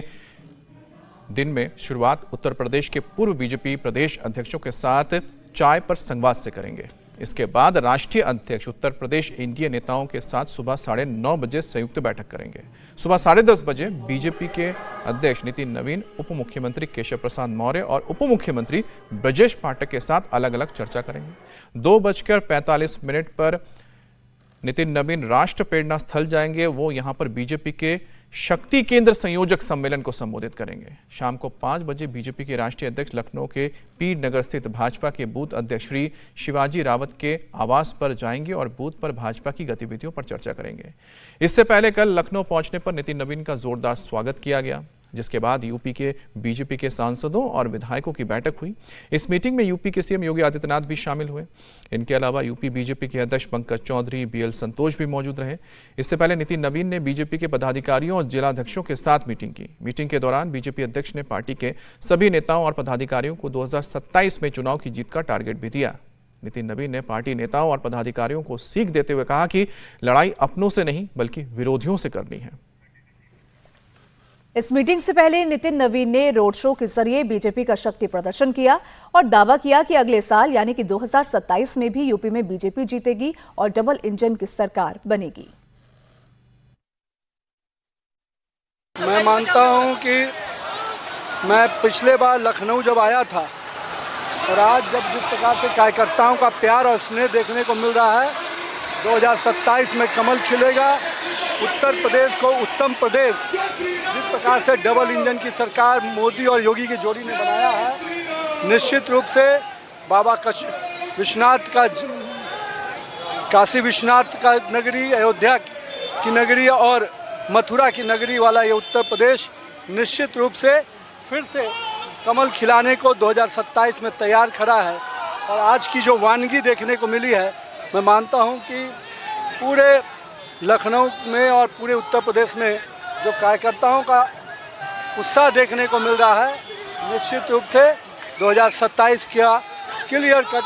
दिन में शुरुआत उत्तर प्रदेश के पूर्व बीजेपी प्रदेश अध्यक्षों के साथ चाय पर संवाद से करेंगे। इसके बाद राष्ट्रीय अध्यक्ष उत्तर प्रदेश एनडीए नेताओं के साथ सुबह 9:30 बजे संयुक्त बैठक करेंगे। सुबह 10:30 बजे बीजेपी के अध्यक्ष नितिन नवीन उप मुख्यमंत्री केशव प्रसाद मौर्य और उप मुख्यमंत्री ब्रजेश पाठक के साथ अलग अलग चर्चा करेंगे। 2:45 पर नितिन नवीन राष्ट्र प्रेरणा स्थल जाएंगे। वो यहां पर बीजेपी के शक्ति केंद्र संयोजक सम्मेलन को संबोधित करेंगे। शाम को 5 बजे बीजेपी के राष्ट्रीय अध्यक्ष लखनऊ के पीर नगर स्थित भाजपा के बूथ अध्यक्ष श्री शिवाजी रावत के आवास पर जाएंगे और बूथ पर भाजपा की गतिविधियों पर चर्चा करेंगे। इससे पहले कल लखनऊ पहुंचने पर नितिन नवीन का जोरदार स्वागत किया गया, जिसके बाद यूपी के बीजेपी के सांसदों और विधायकों की बैठक हुई। इस मीटिंग में यूपी के सीएम योगी आदित्यनाथ भी शामिल हुए। इनके अलावा यूपी बीजेपी के अध्यक्ष पंकज चौधरी, बीएल संतोष भी मौजूद रहे। इससे पहले नितिन नवीन ने बीजेपी के पदाधिकारियों और जिलाध्यक्षों के साथ मीटिंग की। मीटिंग के दौरान बीजेपी अध्यक्ष ने पार्टी के सभी नेताओं और पदाधिकारियों को 2027 में चुनाव की जीत का टारगेट भी दिया। नितिन नवीन ने पार्टी नेताओं और पदाधिकारियों को सीख देते हुए कहा कि लड़ाई अपनों से नहीं बल्कि विरोधियों से करनी है। इस मीटिंग से पहले नितिन नवीन ने रोड शो के जरिए बीजेपी का शक्ति प्रदर्शन किया और दावा किया कि अगले साल यानी कि 2027 में भी यूपी में बीजेपी जीतेगी और डबल इंजन की सरकार बनेगी। मैं मानता हूं कि मैं पिछले बार लखनऊ जब आया था और आज जब जिस प्रकार से कार्यकर्ताओं का प्यार और स्नेह देखने को मिल रहा है, 2027 में कमल खिलेगा। उत्तर प्रदेश को उत्तम प्रदेश, जिस प्रकार से डबल इंजन की सरकार मोदी और योगी की जोड़ी ने बनाया है, निश्चित रूप से बाबा विश्वनाथ का काशी विश्वनाथ का नगरी, अयोध्या की नगरी और मथुरा की नगरी वाला ये उत्तर प्रदेश निश्चित रूप से फिर से कमल खिलाने को 2027 में तैयार खड़ा है। और आज की जो वानगी देखने को मिली है, मैं मानता हूं कि पूरे लखनऊ में और पूरे उत्तर प्रदेश में जो कार्यकर्ताओं का उत्साह देखने को मिल रहा है, निश्चित रूप से 2027 का क्लियर कट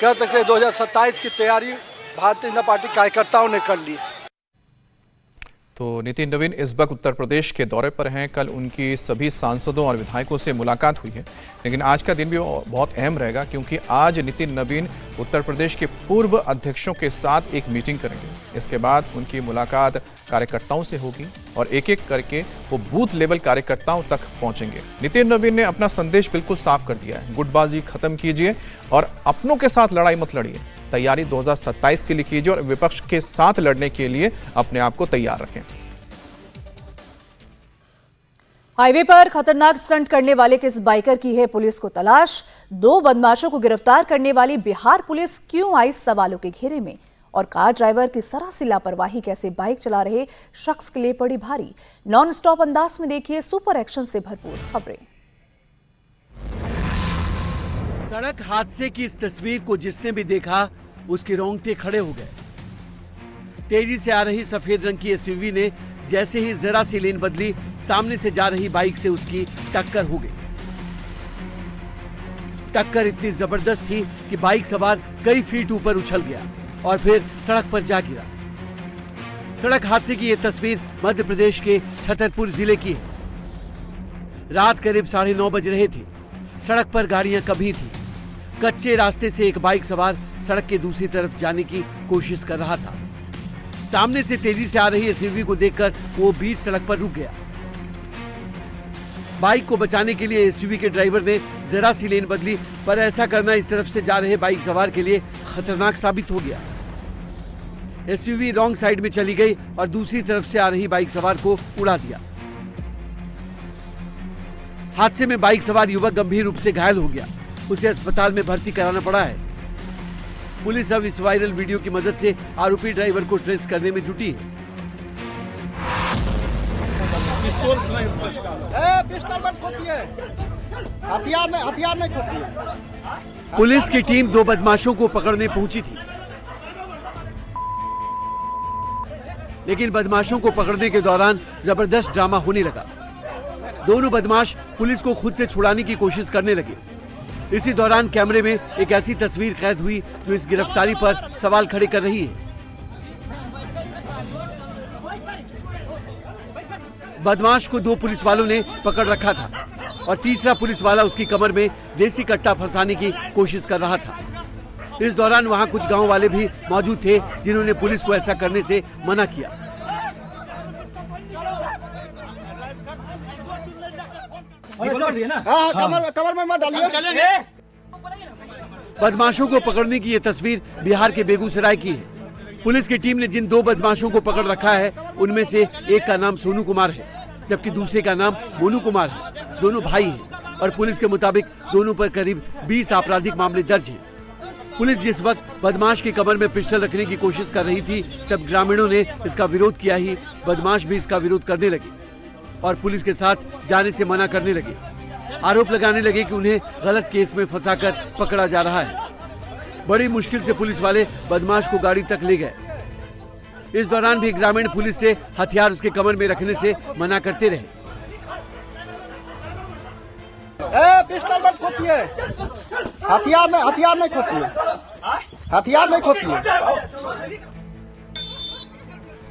कह सकते हैं 2027 की तैयारी भारतीय जनता पार्टी कार्यकर्ताओं ने कर ली। तो नितिन नवीन इस वक्त उत्तर प्रदेश के दौरे पर हैं। कल उनकी सभी सांसदों और विधायकों से मुलाकात हुई है, लेकिन आज का दिन भी बहुत अहम रहेगा क्योंकि आज नितिन नवीन उत्तर प्रदेश के पूर्व अध्यक्षों के साथ एक मीटिंग करेंगे। इसके बाद उनकी मुलाकात कार्यकर्ताओं से होगी और एक एक करके वो बूथ लेवल कार्यकर्ताओं तक पहुंचेंगे। नितिन नवीन ने अपना संदेश बिल्कुल साफ कर दिया है, गुटबाजी खत्म कीजिए और अपनों के साथ लड़ाई मत लड़िए। तैयारी 2027 के लिए कीजिए और विपक्ष के साथ लड़ने के लिए अपने आप को तैयार रखें। हाईवे पर खतरनाक स्टंट करने वाले किस बाइकर की है पुलिस को तलाश। 2 बदमाशों को गिरफ्तार करने वाली बिहार पुलिस क्यों आई सवालों के घेरे में, और कार ड्राइवर की सरासर लापरवाही कैसे बाइक चला रहे शख्स के लिए पड़ी भारी। नॉन स्टॉप अंदाज में देखिए सुपर एक्शन से भरपूर खबरें। सड़क हादसे की इस तस्वीर को जिसने भी देखा उसके रोंगटे खड़े हो गए। तेजी से आ रही सफेद रंग की एसयूवी ने जैसे ही जरा सी लेन बदली, सामने से जा रही बाइक से उसकी टक्कर हो गई। टक्कर इतनी जबरदस्त थी कि बाइक सवार कई फीट ऊपर उछल गया और फिर सड़क पर जा गिरा। सड़क हादसे की यह तस्वीर मध्य प्रदेश के छतरपुर जिले की है। रात करीब 9:30 बज रहे थे। सड़क पर गाड़ियां कभी थी। कच्चे रास्ते से एक बाइक सवार सड़क के दूसरी तरफ जाने की कोशिश कर रहा था। सामने से तेजी से आ रही एसयूवी को देखकर वो बीच सड़क पर रुक गया। बाइक को बचाने के लिए एसयूवी के ड्राइवर ने जरा सी लेन बदली, पर ऐसा करना इस तरफ से जा रहे बाइक सवार के लिए खतरनाक साबित हो गया। एसयूवी रॉन्ग साइड में चली गई और दूसरी तरफ से आ रही बाइक सवार को उड़ा दिया। हादसे में बाइक सवार युवक गंभीर रूप से घायल हो गया। उसे अस्पताल में भर्ती कराना पड़ा है। पुलिस अब इस वायरल वीडियो की मदद से आरोपी ड्राइवर को ट्रेस करने में जुटी है। पुलिस की टीम 2 बदमाशों को पकड़ने पहुंची थी, लेकिन बदमाशों को पकड़ने के दौरान जबरदस्त ड्रामा होने लगा। दोनों बदमाश पुलिस को खुद से छुड़ाने की कोशिश करने लगे। इसी दौरान कैमरे में एक ऐसी तस्वीर कैद हुई जो इस गिरफ्तारी पर सवाल खड़े कर रही है। बदमाश को 2 पुलिस वालों ने पकड़ रखा था और तीसरा पुलिस वाला उसकी कमर में देसी कट्टा फंसाने की कोशिश कर रहा था। इस दौरान वहां कुछ गांव वाले भी मौजूद थे जिन्होंने पुलिस को ऐसा करने से मना किया। कमर में मत डालिए। बदमाशों को पकड़ने की यह तस्वीर बिहार के बेगूसराय की है। पुलिस की टीम ने जिन 2 बदमाशों को पकड़ रखा है उनमें से एक का नाम सोनू कुमार है, जबकि दूसरे का नाम मोनू कुमार है। दोनों भाई हैं और पुलिस के मुताबिक दोनों पर करीब 20 आपराधिक मामले दर्ज हैं। पुलिस जिस वक्त बदमाश की कमर में पिस्टल रखने की कोशिश कर रही थी, तब ग्रामीणों ने इसका विरोध किया ही बदमाश भी इसका विरोध करने लगे और पुलिस के साथ जाने से मना करने लगे। आरोप लगाने लगे कि उन्हें गलत केस में फंसाकर पकड़ा जा रहा है। बड़ी मुश्किल से पुलिस वाले बदमाश को गाड़ी तक ले गए। इस दौरान भी ग्रामीण पुलिस से हथियार उसके कमर में रखने से मना करते रहे। पिस्टल मत खोसिए, हथियार नहीं खोसिए, हथियार नहीं खोसिए।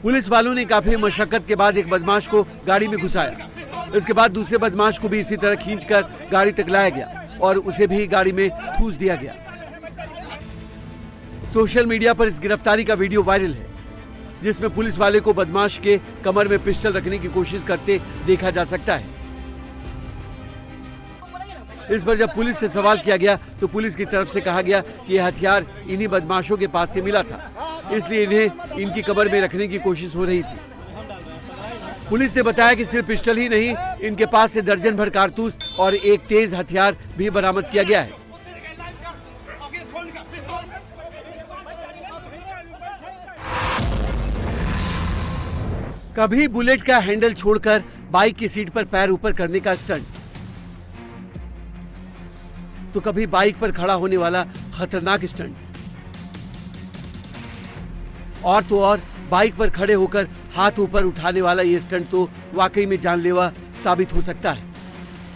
पुलिस वालों ने काफी मशक्कत के बाद एक बदमाश को गाड़ी में घुसाया। इसके बाद दूसरे बदमाश को भी इसी तरह खींचकर गाड़ी तक लाया गया और उसे भी गाड़ी में ठूस दिया गया। सोशल मीडिया पर इस गिरफ्तारी का वीडियो वायरल है, जिसमें पुलिस वाले को बदमाश के कमर में पिस्टल रखने की कोशिश करते देखा जा सकता है। इस पर जब पुलिस से सवाल किया गया तो पुलिस की तरफ से कहा गया कि यह हथियार इन्हीं बदमाशों के पास से मिला था, इसलिए इन्हें इनकी कमर में रखने की कोशिश हो रही थी। पुलिस ने बताया कि सिर्फ पिस्टल ही नहीं, इनके पास से दर्जन भर कारतूस और एक तेज हथियार भी बरामद किया गया है। कभी बुलेट का हैंडल छोड़कर बाइक की सीट पर पैर ऊपर करने का स्टंट, तो कभी बाइक पर खड़ा होने वाला खतरनाक स्टंट, और तो और बाइक पर खड़े होकर हाथ ऊपर उठाने वाला ये स्टंट तो वाकई में जानलेवा साबित हो सकता है,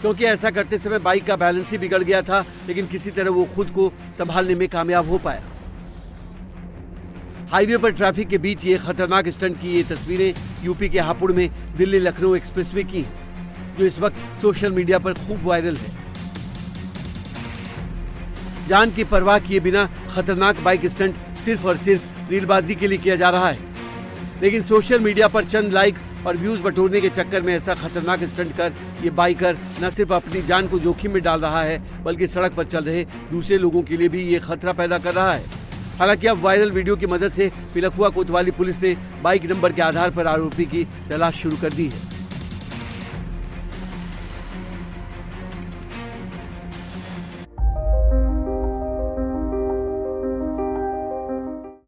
क्योंकि ऐसा करते समय बाइक का बैलेंस ही बिगड़ गया था, लेकिन किसी तरह वो खुद को संभालने में कामयाब हो पाया। हाईवे पर ट्रैफिक के बीच ये खतरनाक स्टंट की ये तस्वीरें यूपी के हापुड़ में दिल्ली लखनऊ एक्सप्रेसवे की हैं, जो इस वक्त सोशल मीडिया पर खूब वायरल है। जान की परवाह किए बिना खतरनाक बाइक स्टंट सिर्फ और सिर्फ रीलबाजी के लिए किया जा रहा है, लेकिन सोशल मीडिया पर चंद लाइक्स और व्यूज बटोरने के चक्कर में ऐसा खतरनाक स्टंट कर ये बाइकर न सिर्फ अपनी जान को जोखिम में डाल रहा है, बल्कि सड़क पर चल रहे दूसरे लोगों के लिए भी ये खतरा पैदा कर रहा है। हालांकि अब वायरल वीडियो की मदद से पिलखुआ कोतवाली पुलिस ने बाइक नंबर के आधार पर आरोपी की तलाश शुरू कर दी है।